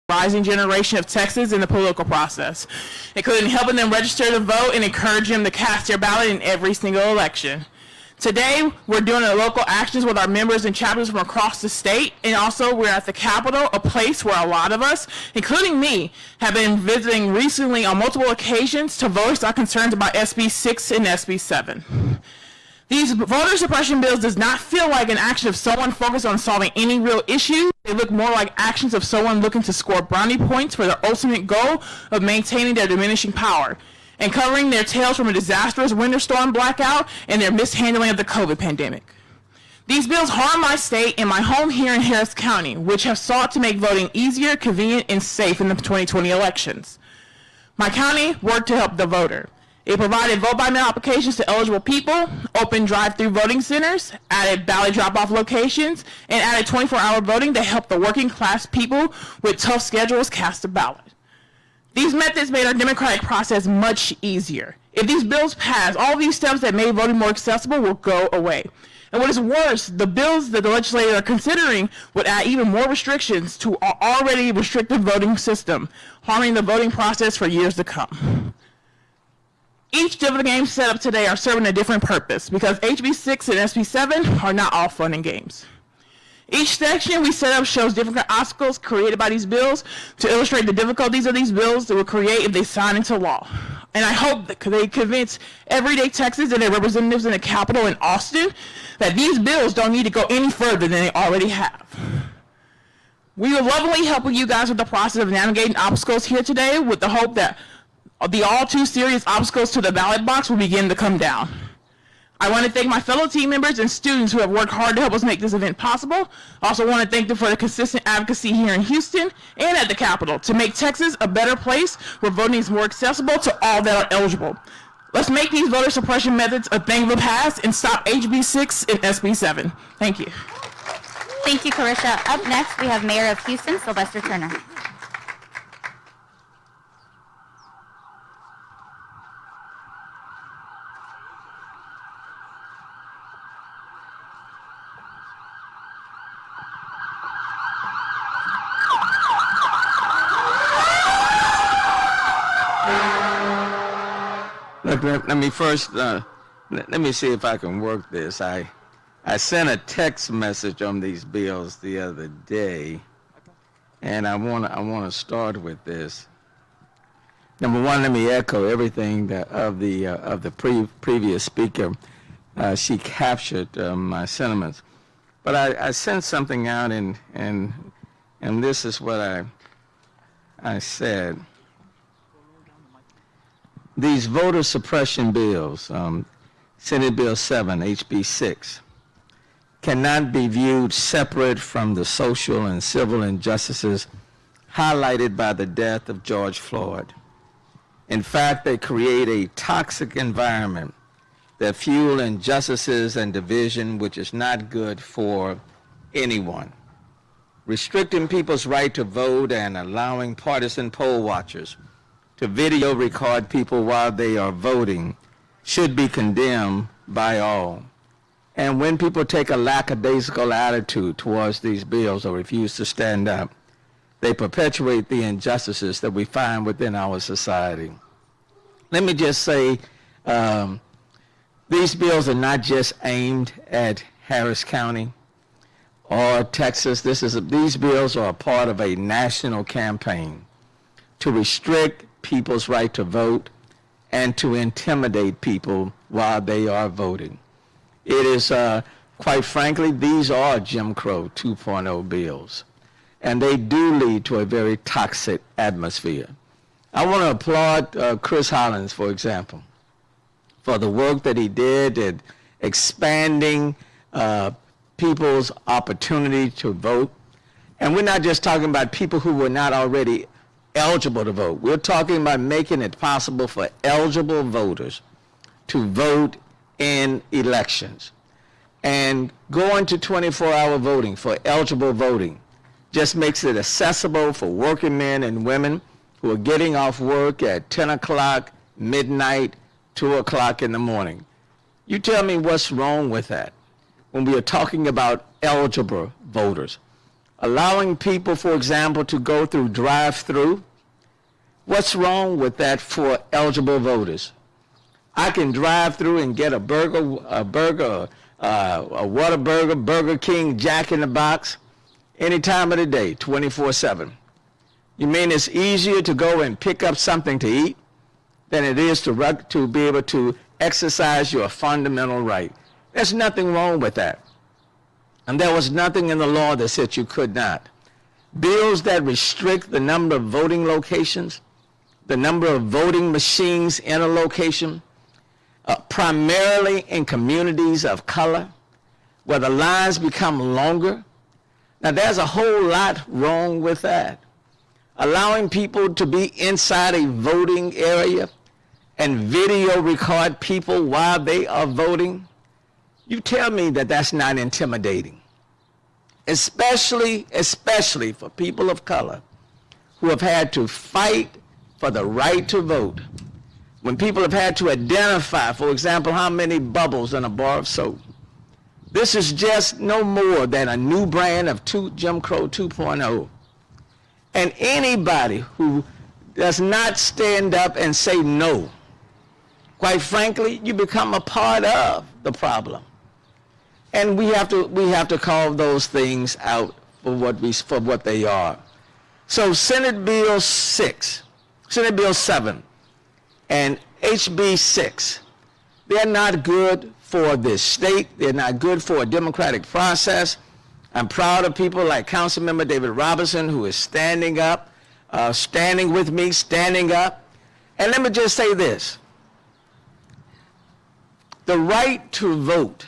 rising generation of Texans in the political process, including helping them register to vote and encouraging them to cast their ballot in every single election. Today, we're doing local actions with our members and chapters from across the state, and also we're at the Capitol, a place where a lot of us, including me, have been visiting recently on multiple occasions to voice our concerns about SB 6 and SB 7. These voter suppression bills does not feel like an action of someone focused on solving any real issue. They look more like actions of someone looking to score brownie points for their ultimate goal of maintaining their diminishing power and covering their tails from a disastrous winter storm blackout and their mishandling of the COVID pandemic. These bills harm my state and my home here in Harris County, which have sought to make voting easier, convenient, and safe in the 2020 elections. My county worked to help the voter. It provided vote-by-mail applications to eligible people, opened drive-through voting centers, added ballot drop-off locations, and added 24-hour voting to help the working-class people with tough schedules cast a ballot. These methods made our democratic process much easier. If these bills pass, all these steps that made voting more accessible will go away. And what is worse, the bills that the legislators are considering would add even more restrictions to our already restricted voting system, harming the voting process for years to come. Each of the games set up today are serving a different purpose because HB 6 and SB 7 are not all fun and games. Each section we set up shows different obstacles created by these bills to illustrate the difficulties of these bills that will create if they sign into law. And I hope that they convince everyday Texans and their representatives in the Capitol in Austin that these bills don't need to go any further than they already have. We will lovingly help you guys with the process of navigating obstacles here today with the hope that the all too serious obstacles to the ballot box will begin to come down. I want to thank my fellow team members and students who have worked hard to help us make this event possible. I also want to thank them for the consistent advocacy here in Houston and at the Capitol to make Texas a better place where voting is more accessible to all that are eligible. Let's make these voter suppression methods a thing of the past and stop HB 6 and SB 7. Thank you. Thank you, Carisha. Up next, we have Mayor of Houston, Sylvester Turner. Let me first, let me see if I can work this. I sent a text message on these bills the other day, and I want to start with this. Number one, let me echo everything that of the previous speaker. She captured my sentiments, but I sent something out, and this is what I said. These voter suppression bills, Senate Bill 7, HB 6, cannot be viewed separate from the social and civil injustices highlighted by the death of George Floyd. In fact, they create a toxic environment that fuel injustices and division, which is not good for anyone. Restricting people's right to vote and allowing partisan poll watchers to video record people while they are voting should be condemned by all. And when people take a lackadaisical attitude towards these bills or refuse to stand up, they perpetuate the injustices that we find within our society. Let me just say, these bills are not just aimed at Harris County or Texas. These bills are a part of a national campaign to restrict people's right to vote and to intimidate people while they are voting. It is, quite frankly, these are Jim Crow 2.0 bills, and they do lead to a very toxic atmosphere. I want to applaud Chris Hollins, for example, for the work that he did in expanding people's opportunity to vote. And we're not just talking about people who were not already eligible to vote. We're talking about making it possible for eligible voters to vote in elections. And going to 24-hour voting for eligible voting just makes it accessible for working men and women who are getting off work at 10 o'clock, midnight, 2 o'clock in the morning. You tell me what's wrong with that when we are talking about eligible voters. allowing people, for example, to go through drive-through. What's wrong with that for eligible voters? I can drive through and get a Whataburger, Burger King, Jack in the Box, any time of the day, 24/7. You mean it's easier to go and pick up something to eat than it is to be able to exercise your fundamental right? There's nothing wrong with that. And there was nothing in the law that said you could not. Bills that restrict the number of voting locations, the number of voting machines in a location, primarily in communities of color, where the lines become longer. Now, there's a whole lot wrong with that. Allowing people to be inside a voting area and video record people while they are voting, you tell me that that's not intimidating. Especially for people of color who have had to fight for the right to vote. When people have had to identify, for example, how many bubbles in a bar of soap. This is just no more than a new brand of Jim Crow 2.0. And anybody who does not stand up and say no, quite frankly, you become a part of the problem. And we have to call those things out for what they are. So Senate Bill 7, and HB 6, they're not good for this state. They're not good for a democratic process. I'm proud of people like Councilmember David Robinson, who is standing up, standing with me, standing up. And let me just say this. The right to vote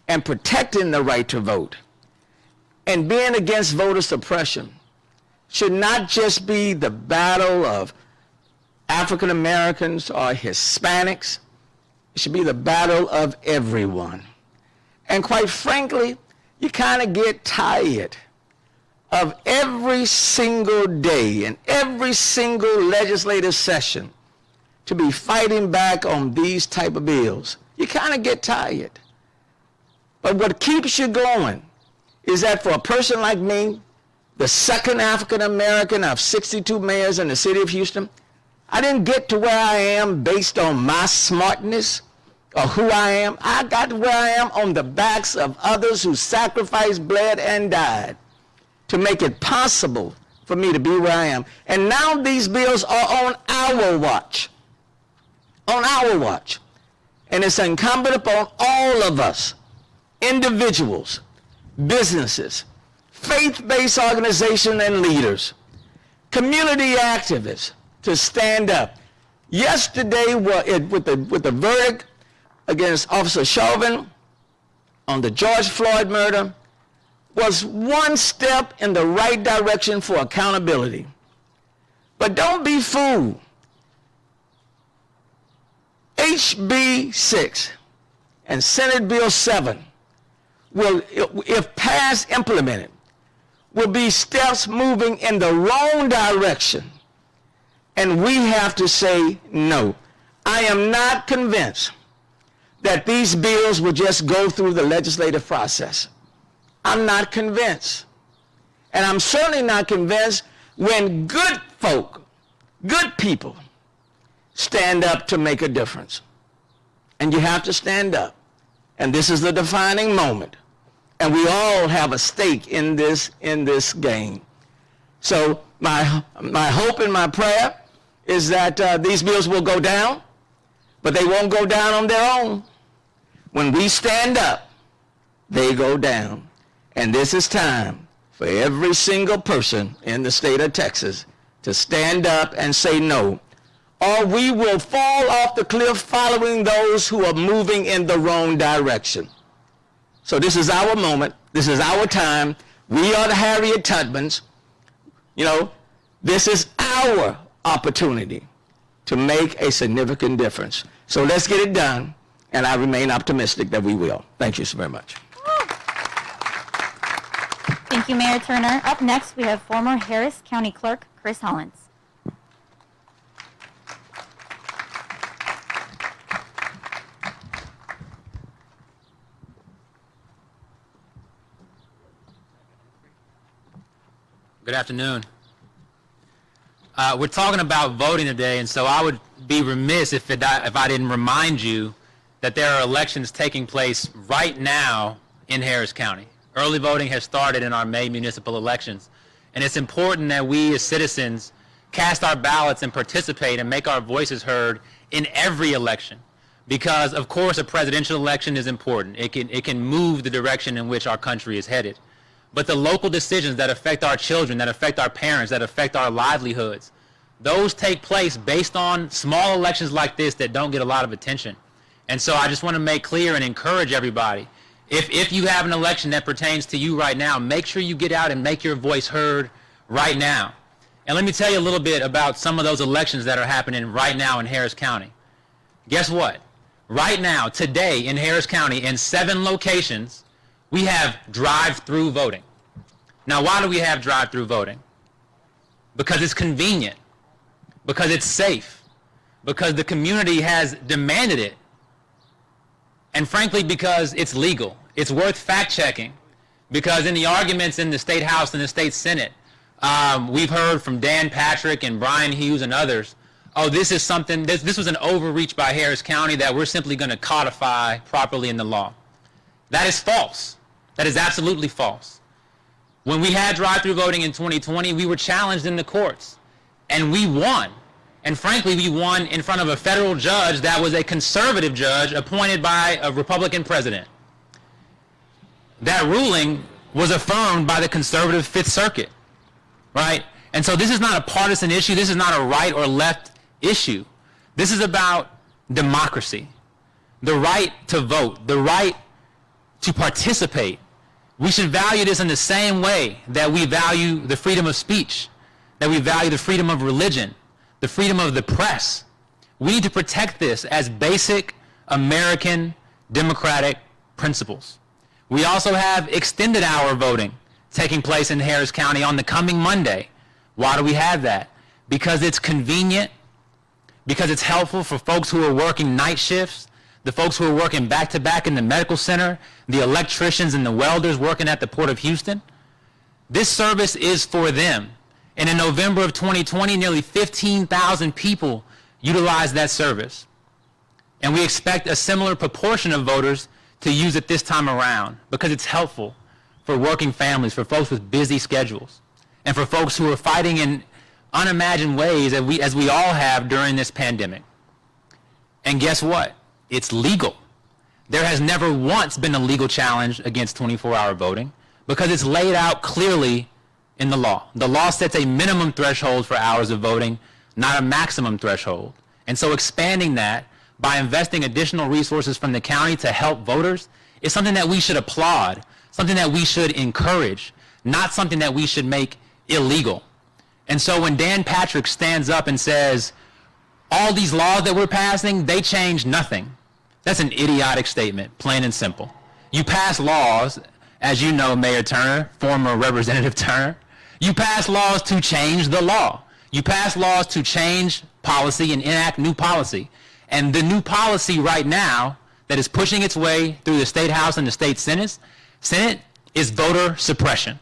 and protecting the right to vote and being against voter suppression should not just be the battle of African Americans or Hispanics. It should be the battle of everyone. And quite frankly, you kind of get tired of every single day and every single legislative session to be fighting back on these type of bills. You kind of get tired. But what keeps you going is that for a person like me, the second African American of 62 mayors in the city of Houston, I didn't get to where I am based on my smartness or who I am. I got to where I am on the backs of others who sacrificed, bled, and died to make it possible for me to be where I am. And now these bills are on our watch. On our watch. And it's incumbent upon all of us, individuals, businesses, faith-based organizations and leaders, community activists, to stand up. Yesterday, with the verdict against Officer Chauvin on the George Floyd murder, was one step in the right direction for accountability. But don't be fooled. HB 6 and Senate Bill 7 will, if passed, implemented, will be steps moving in the wrong direction. And we have to say no. I am not convinced that these bills will just go through the legislative process. I'm not convinced. And I'm certainly not convinced when good folk, good people, stand up to make a difference. And you have to stand up. And this is the defining moment. And we all have a stake in this game. So my hope and my prayer is that these bills will go down, but they won't go down on their own. When we stand up, they go down. And this is time for every single person in the state of Texas to stand up and say no, or we will fall off the cliff following those who are moving in the wrong direction. So this is our moment. This is our time. We are the Harriet Tubmans. You know, this is our opportunity to make a significant difference. So let's get it done, and I remain optimistic that we will. Thank you so very much. Thank you, Mayor Turner. Up next, we have former Harris County Clerk Chris Hollins. Good afternoon. We're talking about voting today, and so I would be remiss if I didn't remind you that there are elections taking place right now in Harris County. Early voting has started in our May municipal elections, and it's important that we as citizens cast our ballots and participate and make our voices heard in every election. Because, of course, a presidential election is important. It can move the direction in which our country is headed. But the local decisions that affect our children, that affect our parents, that affect our livelihoods, those take place based on small elections like this that don't get a lot of attention. And so I just want to make clear and encourage everybody, if you have an election that pertains to you right now, make sure you get out and make your voice heard right now. And let me tell you a little bit about some of those elections that are happening right now in Harris County. Guess what? Right now, today in Harris County, in 7 locations, we have drive-through voting. Now, why do we have drive-through voting? Because it's convenient, because it's safe, because the community has demanded it, and frankly, because it's legal. It's worth fact-checking, because in the arguments in the State House and the State Senate, we've heard from Dan Patrick and Brian Hughes and others, oh, this is something, this was an overreach by Harris County that we're simply going to codify properly in the law. That is false. That is absolutely false. When we had drive-through voting in 2020, we were challenged in the courts, and we won. And frankly, we won in front of a federal judge that was a conservative judge appointed by a Republican president. That ruling was affirmed by the conservative Fifth Circuit, right? And so this is not a partisan issue. This is not a right or left issue. This is about democracy, the right to vote, the right to participate. We should value this in the same way that we value the freedom of speech, that we value the freedom of religion, the freedom of the press. We need to protect this as basic American democratic principles. We also have extended hour voting taking place in Harris County on the coming Monday. Why do we have that? Because it's convenient, because it's helpful for folks who are working night shifts, the folks who are working back-to-back in the medical center, the electricians and the welders working at the Port of Houston. This service is for them. And in November of 2020, nearly 15,000 people utilized that service. And we expect a similar proportion of voters to use it this time around because it's helpful for working families, for folks with busy schedules, and for folks who are fighting in unimagined ways as we all have during this pandemic. And guess what? It's legal. There has never once been a legal challenge against 24-hour voting because it's laid out clearly in the law. The law sets a minimum threshold for hours of voting, not a maximum threshold. And so expanding that by investing additional resources from the county to help voters is something that we should applaud, something that we should encourage, not something that we should make illegal. And so when Dan Patrick stands up and says, all these laws that we're passing, they change nothing. That's an idiotic statement, plain and simple. You pass laws, as you know, Mayor Turner, former Representative Turner, you pass laws to change the law. You pass laws to change policy and enact new policy. And the new policy right now that is pushing its way through the State House and the State Senate is voter suppression,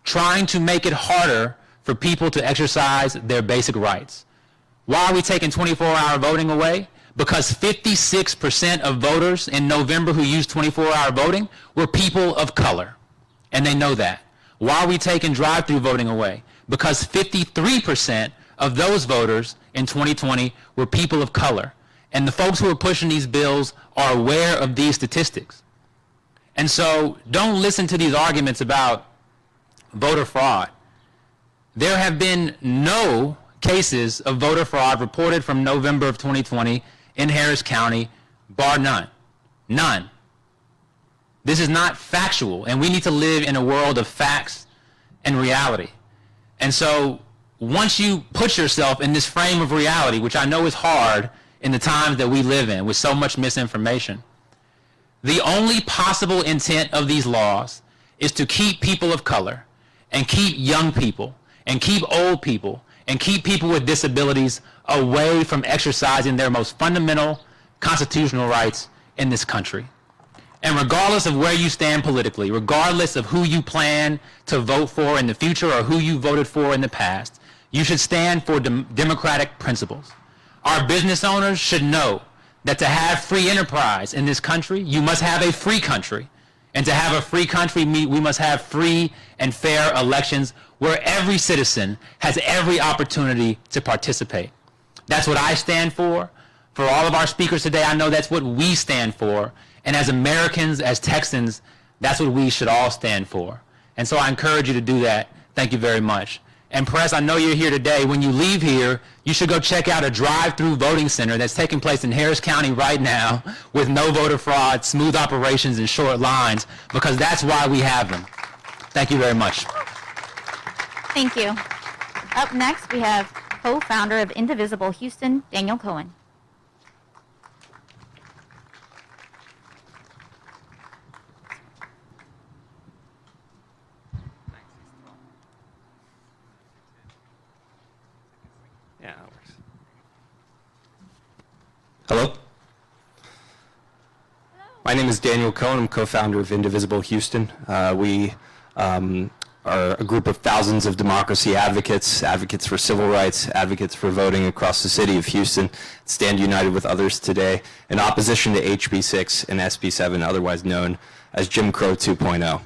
trying to make it harder for people to exercise their basic rights. Why are we taking 24-hour voting away? Because 56% of voters in November who used 24-hour voting were people of color, and they know that. Why are we taking drive-through voting away? Because 53% of those voters in 2020 were people of color, and the folks who are pushing these bills are aware of these statistics. And so don't listen to these arguments about voter fraud. There have been no cases of voter fraud reported from November of 2020 in Harris County, bar none. None. This is not factual, and we need to live in a world of facts and reality. And so once you put yourself in this frame of reality, which I know is hard in the times that we live in with so much misinformation, the only possible intent of these laws is to keep people of color and keep young people and keep old people and keep people with disabilities away from exercising their most fundamental constitutional rights in this country. And regardless of where you stand politically, regardless of who you plan to vote for in the future or who you voted for in the past, you should stand for democratic principles. Our business owners should know that to have free enterprise in this country, you must have a free country. And to have a free country, we must have free and fair elections where every citizen has every opportunity to participate. That's what I stand for. For all of our speakers today, I know that's what we stand for. And as Americans, as Texans, that's what we should all stand for. And so I encourage you to do that. Thank you very much. And press, I know you're here today. When you leave here, you should go check out a drive-through voting center that's taking place in Harris County right now with no voter fraud, smooth operations, and short lines, because that's why we have them. Thank you very much. Thank you. Up next, we have co-founder of Indivisible Houston, Daniel Cohen. Yeah, that works. Hello. My name is Daniel Cohen. I'm co-founder of Indivisible Houston. We are a group of thousands of democracy advocates, advocates for civil rights, advocates for voting across the city of Houston, stand united with others today in opposition to HB 6 and SB 7, otherwise known as Jim Crow 2.0.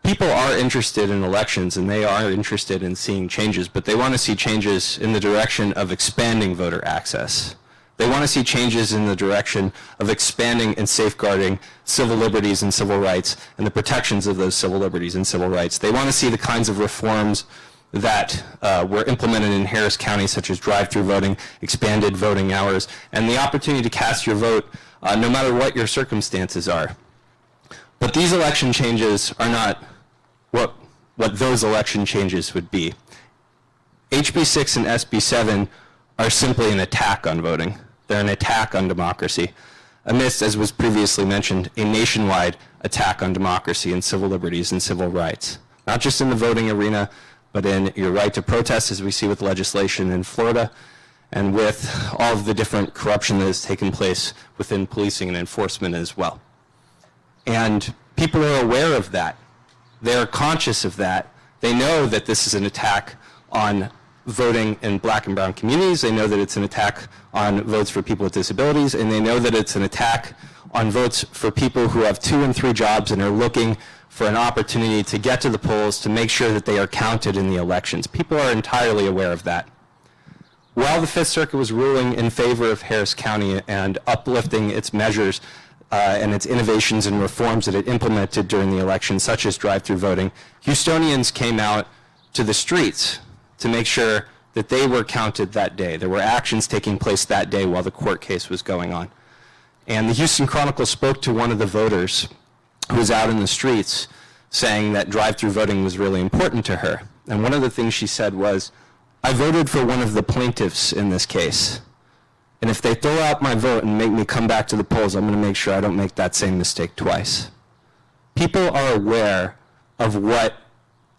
People are interested in elections and they are interested in seeing changes, but they want to see changes in the direction of expanding voter access. They want to see changes in the direction of expanding and safeguarding civil liberties and civil rights and the protections of those civil liberties and civil rights. They want to see the kinds of reforms that were implemented in Harris County, such as drive-through voting, expanded voting hours, and the opportunity to cast your vote no matter what your circumstances are. But these election changes are not what those election changes would be. HB 6 and SB 7 are simply an attack on voting. They're an attack on democracy, amidst, as was previously mentioned, a nationwide attack on democracy and civil liberties and civil rights. Not just in the voting arena, but in your right to protest, as we see with legislation in Florida, and with all of the different corruption that has taken place within policing and enforcement as well. And people are aware of that. They are conscious of that. They know that this is an attack on voting in black and brown communities. They know that it's an attack on votes for people with disabilities, and they know that it's an attack on votes for people who have 2 and 3 jobs and are looking for an opportunity to get to the polls to make sure that they are counted in the elections. People are entirely aware of that. While the Fifth Circuit was ruling in favor of Harris County and uplifting its measures and its innovations and reforms that it implemented during the election, such as drive-through voting, Houstonians came out to the streets to make sure that they were counted that day. There were actions taking place that day while the court case was going on. And the Houston Chronicle spoke to one of the voters who was out in the streets saying that drive-through voting was really important to her. And one of the things she said was, "I voted for one of the plaintiffs in this case. And if they throw out my vote and make me come back to the polls, I'm going to make sure I don't make that same mistake twice." People are aware of what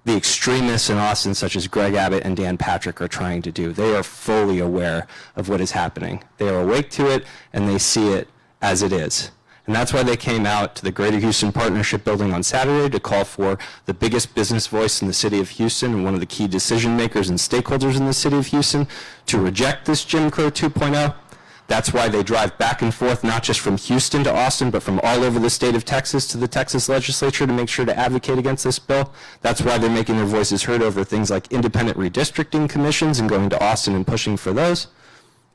the extremists in Austin, such as Greg Abbott and Dan Patrick, are trying to do. They are fully aware of what is happening. They are awake to it, and they see it as it is. And that's why they came out to the Greater Houston Partnership Building on Saturday to call for the biggest business voice in the city of Houston and one of the key decision makers and stakeholders in the city of Houston to reject this Jim Crow 2.0. That's why they drive back and forth, not just from Houston to Austin, but from all over the state of Texas to the Texas legislature to make sure to advocate against this bill. That's why they're making their voices heard over things like independent redistricting commissions and going to Austin and pushing for those,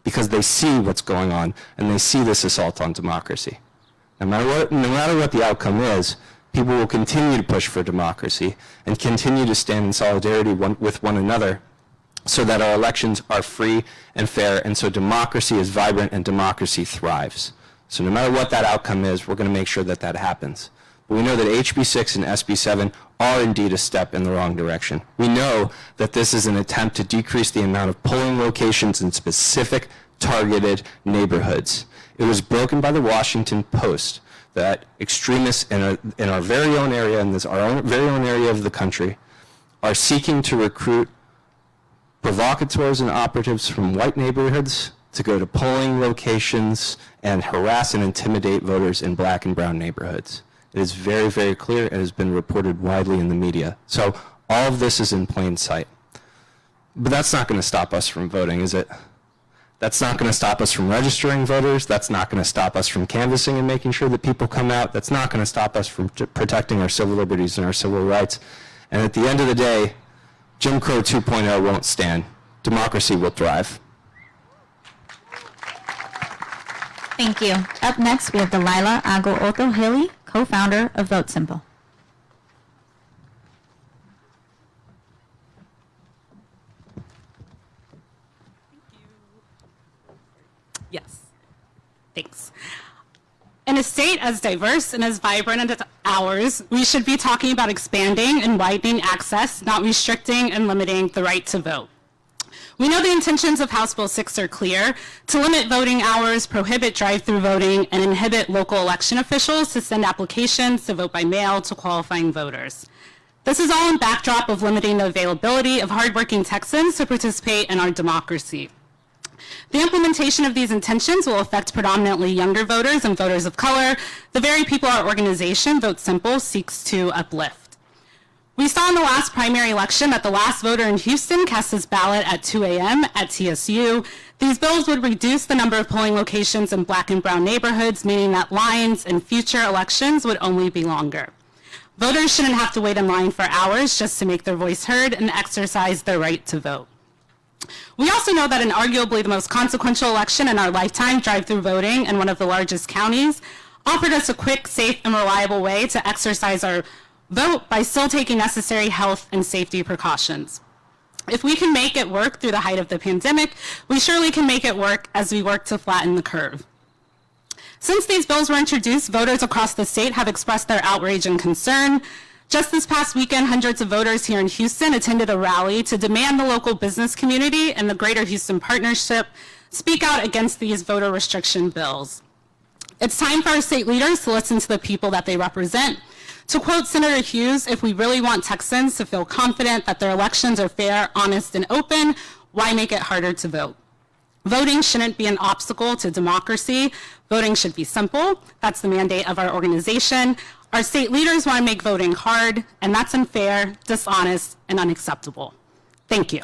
because they see what's going on and they see this assault on democracy. No matter what the outcome is, people will continue to push for democracy and continue to stand in solidarity with one another so that our elections are free and fair, and so democracy is vibrant and democracy thrives. So no matter what that outcome is, we're going to make sure that that happens. But we know that HB 6 and SB 7 are indeed a step in the wrong direction. We know that this is an attempt to decrease the amount of polling locations in specific targeted neighborhoods. It was broken by the Washington Post that extremists in our very own area, in our very own area of the country, are seeking to recruit provocateurs and operatives from white neighborhoods to go to polling locations and harass and intimidate voters in black and brown neighborhoods. It is very, very clear. It has been reported widely in the media. So all of this is in plain sight. But that's not going to stop us from voting, is it? That's not going to stop us from registering voters. That's not going to stop us from canvassing and making sure that people come out. That's not going to stop us from protecting our civil liberties and our civil rights. And at the end of the day, Jim Crow 2.0 won't stand. Democracy will thrive. Thank you. Up next, we have Delilah Ago-Otto-Hilly, co-founder of Vote Simple. Yes. Thanks. In a state as diverse and as vibrant as ours, we should be talking about expanding and widening access, not restricting and limiting the right to vote. We know the intentions of House Bill 6 are clear: to limit voting hours, prohibit drive-through voting, and inhibit local election officials to send applications to vote by mail to qualifying voters. This is all in backdrop of limiting the availability of hardworking Texans to participate in our democracy. The implementation of these intentions will affect predominantly younger voters and voters of color, the very people our organization, Vote Simple, seeks to uplift. We saw in the last primary election that the last voter in Houston cast his ballot at 2 a.m. at TSU. These bills would reduce the number of polling locations in black and brown neighborhoods, meaning that lines in future elections would only be longer. Voters shouldn't have to wait in line for hours just to make their voice heard and exercise their right to vote. We also know that in arguably the most consequential election in our lifetime, drive-through voting in one of the largest counties offered us a quick, safe, and reliable way to exercise our vote by still taking necessary health and safety precautions. If we can make it work through the height of the pandemic, we surely can make it work as we work to flatten the curve. Since these bills were introduced, voters across the state have expressed their outrage and concern. Just this past weekend, hundreds of voters here in Houston attended a rally to demand the local business community and the Greater Houston Partnership speak out against these voter restriction bills. It's time for our state leaders to listen to the people that they represent. To quote Senator Hughes, if we really want Texans to feel confident that their elections are fair, honest, and open, why make it harder to vote? Voting shouldn't be an obstacle to democracy. Voting should be simple. That's the mandate of our organization. Our state leaders want to make voting hard, and that's unfair, dishonest, and unacceptable. Thank you.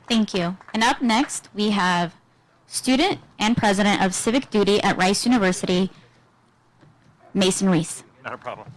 Thank you. And up next, we have student and president of Civic Duty at Rice University, Mason Reese. Not a problem.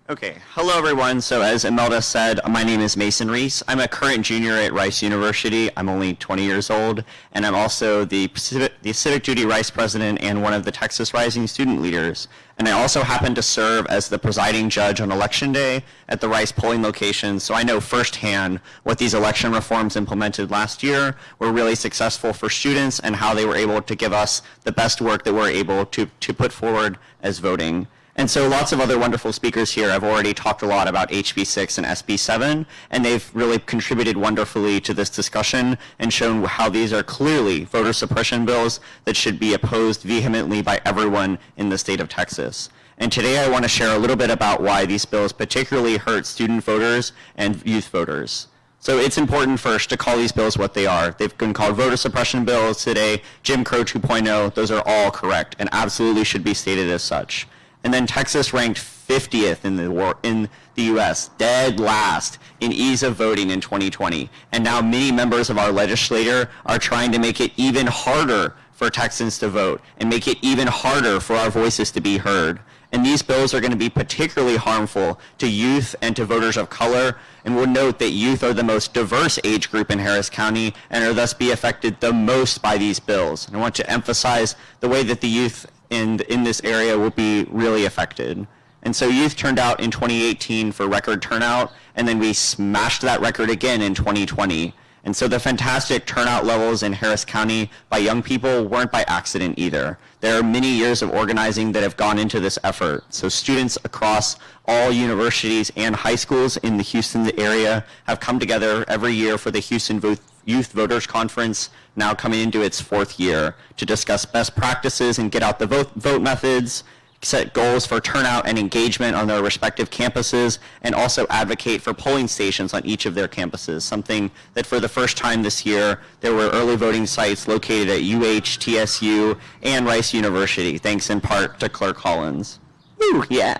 Okay, hello everyone. So as Imelda said, my name is Mason Reese. I'm a current junior at Rice University. I'm only 20 years old, and I'm also the Civic Duty Rice President and one of the Texas Rising student leaders. And I also happen to serve as the presiding judge on Election Day at the Rice polling location, so I know firsthand what these election reforms implemented last year were really successful for students and how they were able to give us the best work that we're able to put forward as voting. And so lots of other wonderful speakers here have already talked a lot about HB 6 and SB 7, and they've really contributed wonderfully to this discussion and shown how these are clearly voter suppression bills that should be opposed vehemently by everyone in the state of Texas. And today I want to share a little bit about why these bills particularly hurt student voters and youth voters. So it's important first to call these bills what they are. They've been called voter suppression bills today, Jim Crow 2.0. Those are all correct and absolutely should be stated as such. And then Texas ranked 50th in the U.S., dead last in ease of voting in 2020. And now many members of our legislature are trying to make it even harder for Texans to vote and make it even harder for our voices to be heard. And these bills are going to be particularly harmful to youth and to voters of color. And we'll note that youth are the most diverse age group in Harris County and are thus be affected the most by these bills. And I want to emphasize the way that the youth in this area will be really affected. And so youth turned out in 2018 for record turnout, and then we smashed that record again in 2020. And so the fantastic turnout levels in Harris County by young people weren't by accident either. There are many years of organizing that have gone into this effort. So students across all universities and high schools in the Houston area have come together every year for the Houston Youth Voters Conference, now coming into its 4th year, to discuss best practices and get out the vote methods, set goals for turnout and engagement on their respective campuses, and also advocate for polling stations on each of their campuses, something that for the first time this year, there were early voting sites located at UH, TSU, and Rice University, thanks in part to Clerk Collins. Woo, yeah.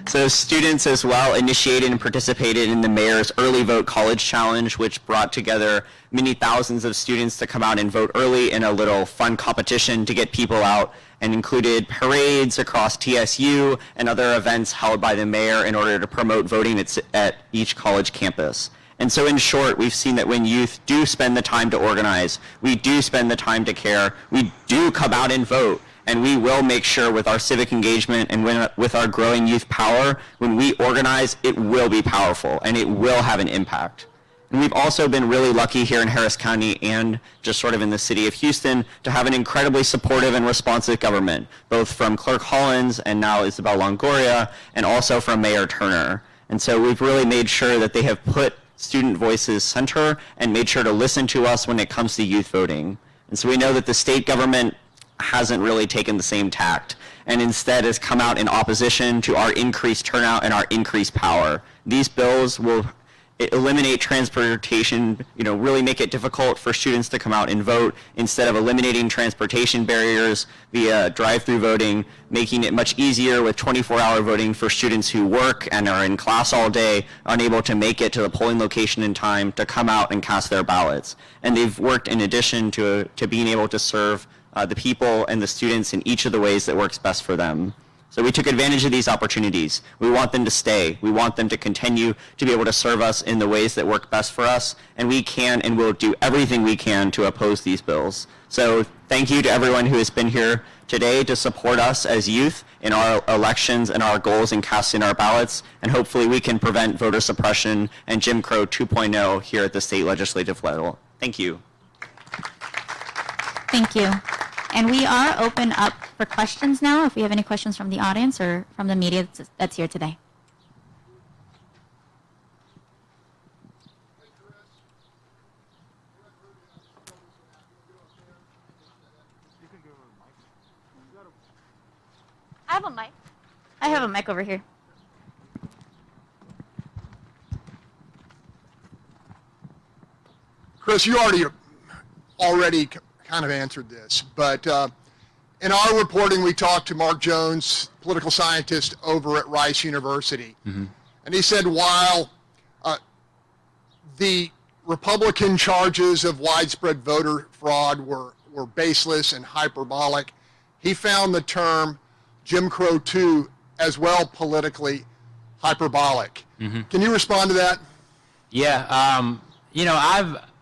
So students as well initiated and participated in the Mayor's Early Vote College Challenge, which brought together many thousands of students to come out and vote early in a little fun competition to get people out, and included parades across TSU and other events held by the mayor in order to promote voting at each college campus. And so in short, we've seen that when youth do spend the time to organize, we do spend the time to care, we do come out and vote, and we will make sure with our civic engagement and with our growing youth power, when we organize, it will be powerful and it will have an impact. And we've also been really lucky here in Harris County and just sort of in the city of Houston to have an incredibly supportive and responsive government, both from Clerk Collins and now Isabel Longoria, and also from Mayor Turner. And so we've really made sure that they have put student voices center and made sure to listen to us when it comes to youth voting. And so we know that the state government hasn't really taken the same tact and instead has come out in opposition to our increased turnout and our increased power. These bills will eliminate transportation, really make it difficult for students to come out and vote instead of eliminating transportation barriers via drive-through voting, making it much easier with 24-hour voting for students who work and are in class all day, unable to make it to the polling location in time to come out and cast their ballots. And they've worked in addition to being able to serve the people and the students in each of the ways that works best for them. So we took advantage of these opportunities. We want them to stay. We want them to continue to be able to serve us in the ways that work best for us, and we can and will do everything we can to oppose these bills. So thank you to everyone who has been here today to support us as youth in our elections and our goals in casting our ballots, and hopefully we can prevent voter suppression and Jim Crow 2.0 here at the state legislative level. Thank you. Thank you. And we are open up for questions now, if we have any questions from the audience or from the media that's here today. I have a mic. I have a mic over here. Chris, you already kind of answered this, but in our reporting, we talked to Mark Jones, political scientist over at Rice University, and he said while the Republican charges of widespread voter fraud were baseless and hyperbolic, he found the term Jim Crow 2 as well politically hyperbolic. Can you respond to that? Yeah,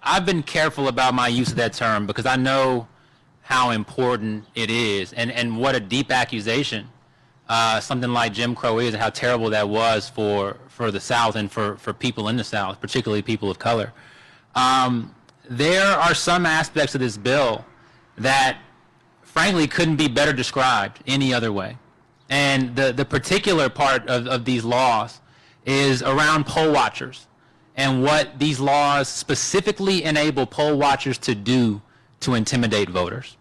I've been careful about my use of that term because I know how important it is and what a deep accusation something like Jim Crow is and how terrible that was for the South and for people in the South, particularly people of color. There are some aspects of this bill that frankly couldn't be better described any other way. And the particular part of these laws is around poll watchers and what these laws specifically enable poll watchers to do to intimidate voters.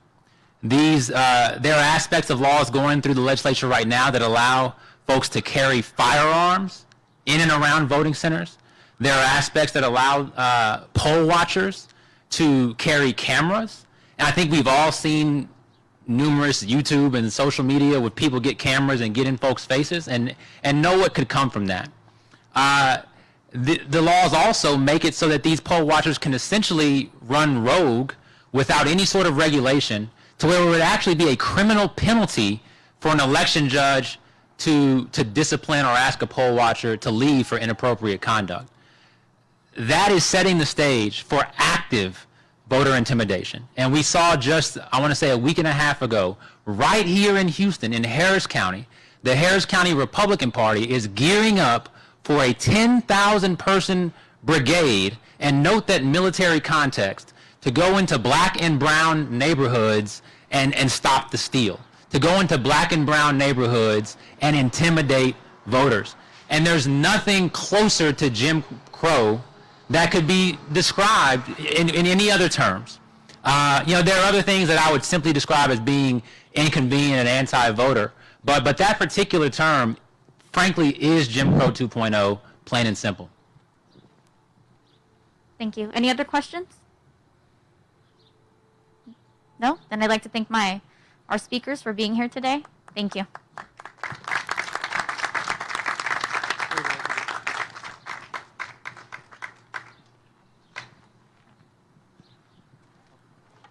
There are aspects of laws going through the legislature right now that allow folks to carry firearms in and around voting centers. There are aspects that allow poll watchers to carry cameras. And I think we've all seen numerous YouTube and social media where people get cameras and get in folks' faces and know what could come from that. The laws also make it so that these poll watchers can essentially run rogue without any sort of regulation to where it would actually be a criminal penalty for an election judge to discipline or ask a poll watcher to leave for inappropriate conduct. That is setting the stage for active voter intimidation. And we saw just, I want to say a week and a half ago, right here in Houston, in Harris County, the Harris County Republican Party is gearing up for a 10,000 person brigade, and note that military context, to go into black and brown neighborhoods and stop the steal, to go into black and brown neighborhoods and intimidate voters. And there's nothing closer to Jim Crow that could be described in any other terms. There are other things that I would simply describe as being inconvenient and anti-voter, but that particular term, frankly, is Jim Crow 2.0, plain and simple. Thank you. Any other questions? No? Then I'd like to thank our speakers for being here today. Thank you.